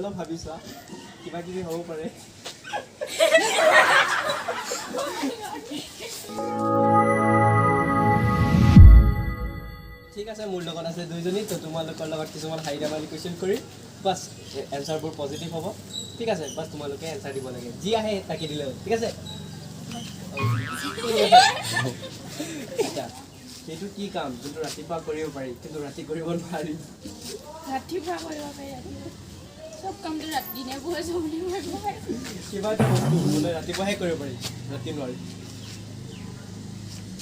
অলপ ভাবিছা কিবা কিবি হ'ব পাৰে ঠিক আছে মোৰ লগত আছে দুইজনী তো তোমালোকৰ লগত কিছুমান হাইডামালি কোৱেশ্চন কৰি বাস এনসাৰবোৰ পজিটিভ হ'ব ঠিক আছে বাস তোমালোকে এনসাৰ দিব লাগে যি আহে তাকে দিলে ঠিক আছে আচ্ছা সেইটো কি কাম যোনটো ৰাতিপুৱা কৰিব পাৰি কিন্তু ৰাতি কৰিব নোৱাৰি ৰাতিপুৱা কৰিব পাৰি সব কামটো ৰাতি দিনে বহে জমনি কৰিব পাৰি কিবা এটা বস্তু মানে ৰাতিপুৱাহে কৰিব পাৰি ৰাতি নোৱাৰি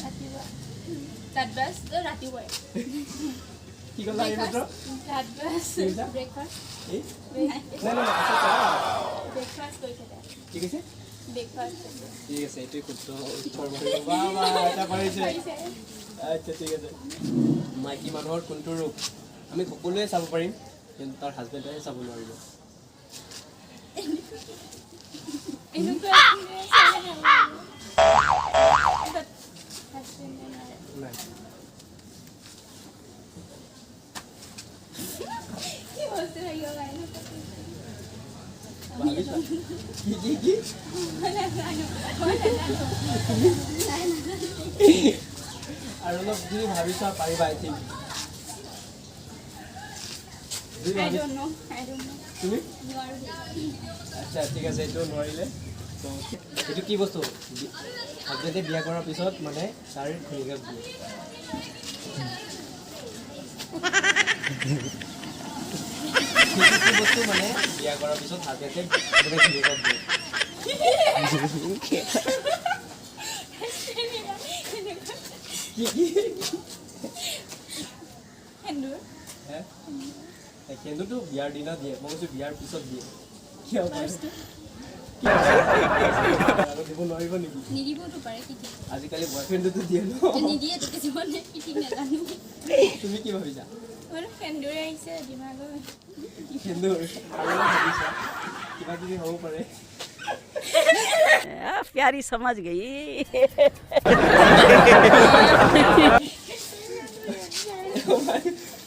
ৰাতিপুৱা দাঁত ব্ৰাছ ৰাতিপুৱাই কি ক'লা এই মাত্ৰ দাঁত ব্ৰাছ কৈছা? ব্ৰেকফাষ্ট এই নাই নাই ব্ৰেকফাষ্ট কৰি থাকে ঠিক আছে ব্ৰেকফাষ্ট ঠিক আছে এইটোৱে শুদ্ধ উত্তৰ বাৰু বাহ বাহ এটা পাৰিছে আচ্ছা ঠিক আছে মাইকী মানুহৰ কোনটো ৰোগ আমি সকলোৱে চাব পাৰিম কিন্তু তাৰ হাজবেণ্ডেহে চাব নোৱাৰিব এনেকুৱা নাই কি বস্তু লাগিব কাৰণে ভাবিছা কি আৰু অলপ যদি ভাবিছা পাৰিবা আই থিংক I don't know. তুমি নোৱাৰো আচ্ছা ঠিক আছে এইটো নোৱাৰিলে তো এইটো কি বস্তু হাজবেণ্ডে বিয়া কৰাৰ পিছত মানে তাৰ ঘৈণীয়েকক দিয়ে কি বস্তু মানে বিয়া কৰাৰ পিছত হাজবেণ্ডে মানে ঘৈণীয়েকক দিয়ে কি সেন্দুৰ হে সেন্দুৰটো বিয়াৰ দিনা দিয়ে মই কৈছোঁ বিয়াৰ পিছত দিয়ে কিয় পাৰে আৰু দিব নোৱাৰিব নেকি নিদিবতো পাৰে কি ঠিক আজিকালি বয়ফ্ৰেণ্ডটো দিয়ে ন নিদিয়েতো কিছুমানে কি ঠিক নাজানো তুমি কি ভাবিছা মোৰ সেন্দুৰে আহিছে দিমাগত সেন্দুৰ আৰু অলপ ভাবিছা কিবা কিবি হ'ব পাৰে प्यारी समझ गई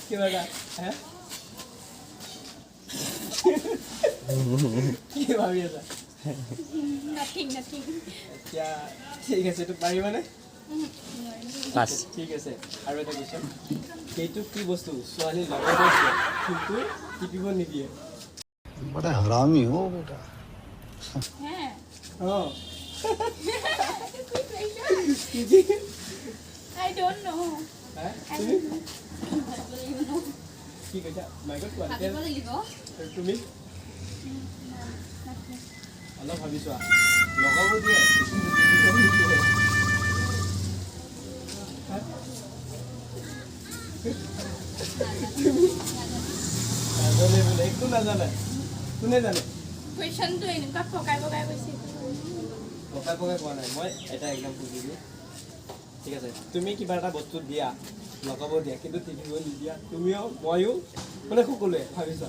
কিবা এটা হে কি ভাবি আছা নাথিং এতিয়া ঠিক আছে এইটো পাৰিবানে बस ঠিক আছে আৰু এটা কুৱেশ্যন সেইটো কি বস্তু ছোৱালী লগত আছে কিন্তু টিপিব নিদিয়ে बड़ा हरामी हो बेटा হে অঁ I don't know হে I তুমি don't know কি কৈছা মাইকত কোৱা ভাবিব লাগিব তুমি অলপ ভাবি চোৱা লগাব দিয়ে টিপিব নিদিয়ে। নাজানে বোলে একো নাজানে কোনে জানে কুৱেশ্যনটো এনেকুৱা পকাই কৈছে পকাই কোৱা নাই মই এটা এক্সাম্পল দিলোঁ ঠিক আছে তুমি কিবা এটা বস্তু দিয়া লগাব দিয়া কিন্তু টিপিব নিদিয়া তুমিও ময়ো মানে সকলোৱে ভাবিছা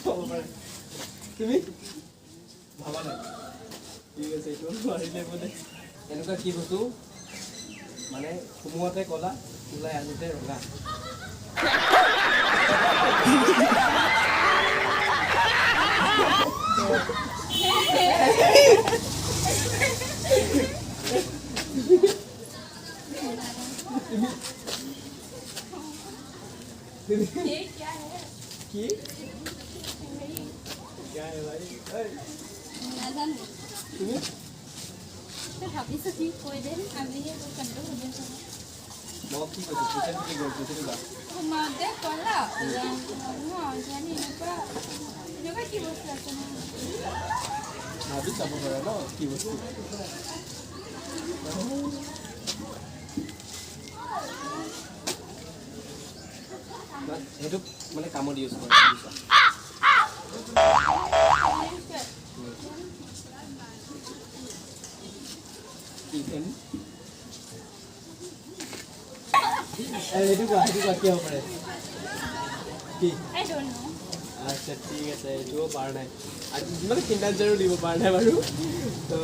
হ'ব পাৰে তুমি ভাবা নাই ঠিক আছে এইটো নোৱাৰিলে বোলে এনেকুৱা কি বস্তু মানে সোমোৱাতে ক'লা ওলাই আনোতে ৰঙা ये क्या है কি क्या है भाई ओए নাজানো তুমি ভাবিছো কি কৈ দে আমি কণ্ট্ৰল হৈ আছো মই কি কৈছোঁ পইচা কি কৰিছোঁ তুমি মাতে ক'লা জানি এনেকুৱা কি বস্তু আছে ন ভাবি চাব পাৰা ন কি বস্তু সেইটো মানে কামত ইউজ কৰে ভাবিছা কি ফেন সেইটো কোৱা কি হ'ব পাৰে কি I don't know আচ্ছা ঠিক আছে এইটোও পাৰা নাই মানে তিনিটা আঞ্জাৰো দিব পৰা নাই বাৰু তো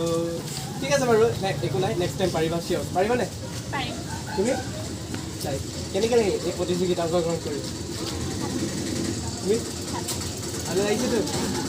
ঠিক আছে বাৰু একো নাই নেক্সট টাইম পাৰিবা চিয়'ৰ পাৰিবানে পাৰিম তুমি চাই কেনেকৈ লাগে এই প্ৰতিযোগিতা অংশগ্ৰহণ কৰি তুমি ভালে লাগিছে তো